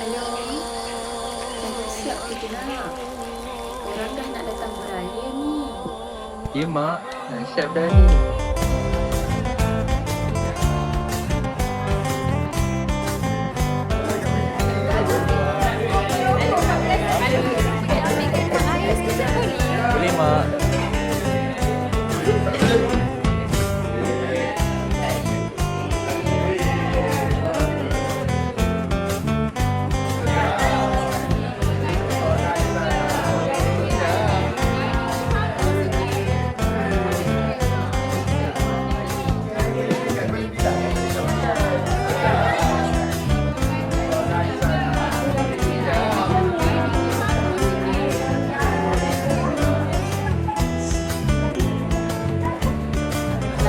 Along, siap-siap kita nak. Orang dah nak datang beraya ni. Ya mak, dah siap dah ni. Boleh mak.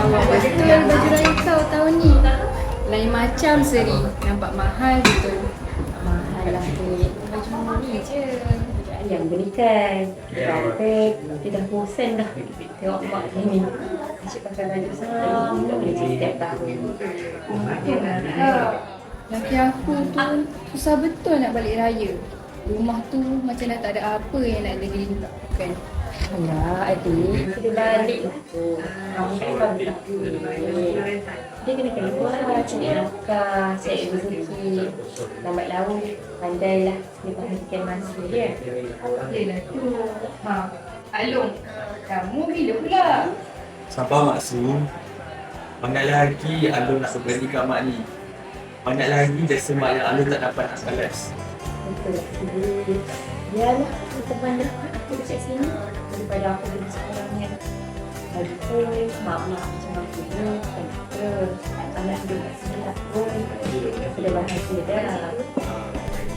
Lawa betul baju raya kau tahun ni. Lain macam Seri. Nampak mahal betul. Mahal lah ni. Baju ni je. Yang belikan. Rapet. Dia dah bosan dah. Tengok mak ni. Asyik pakai baju sama. Setiap tahun. Laki aku tu susah betul nak balik raya. Rumah tu macam dah tak ada apa yang nak dilakukan. Alah adik. Kita balik lah tu. Kamu kan baru tak balik. Dia kena keluar lah. Cari nafkah. Cari rezeki. Lambat laun. Pandailah. Dia perhatikan masa dia. Yelah tu. Along, kamu bila pula? Sabar Mak Su. Banyak lagi Alun nak beri kat Mak ni. Banyak lagi jasa Mak yang Alun tak dapat nak balas. Betul lah sendiri. Biarlah kita pandang aku dekat sini. Daripada aku jadi seorang yang betul, mak-mak macam aku ni, betul. Anak hidup kat sini tak pun. Sudah bahagia dah.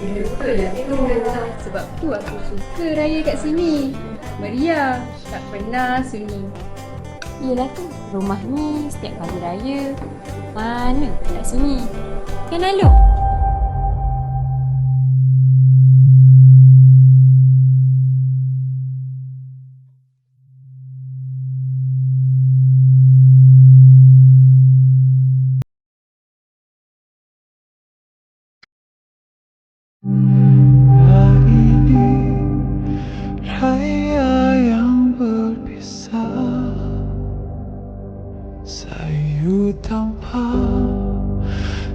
Betul lah tu. Sebab tu aku suka raya kat sini. Meriah, tak pernah sunyi. Yelah tu, rumah ni setiap kali raya, mana pula sunyi. Kan Alung? Hari ini raya yang berpisah, sayu tanpa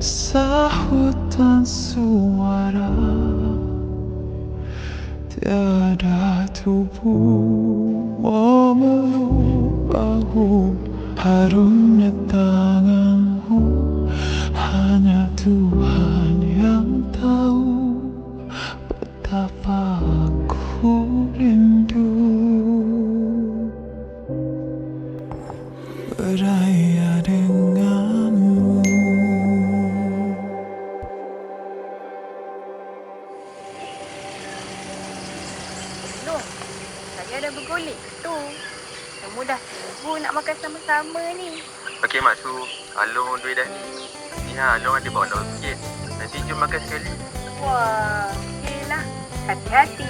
sahutan suara, tiada tubuh memeluk bahu, harumnya tanganmu hanya Tuhan yang tahu betapa aku rindu beraya denganmu. Loh, saya dah bergolek tu. Kamu dah tunggu nak makan sama-sama ni. Okey Mak Su, Along on the way dah ni. Ni Along ada bawa lauk sikit. Nanti jom makan sekali. Wah, okeylah. Hati-hati.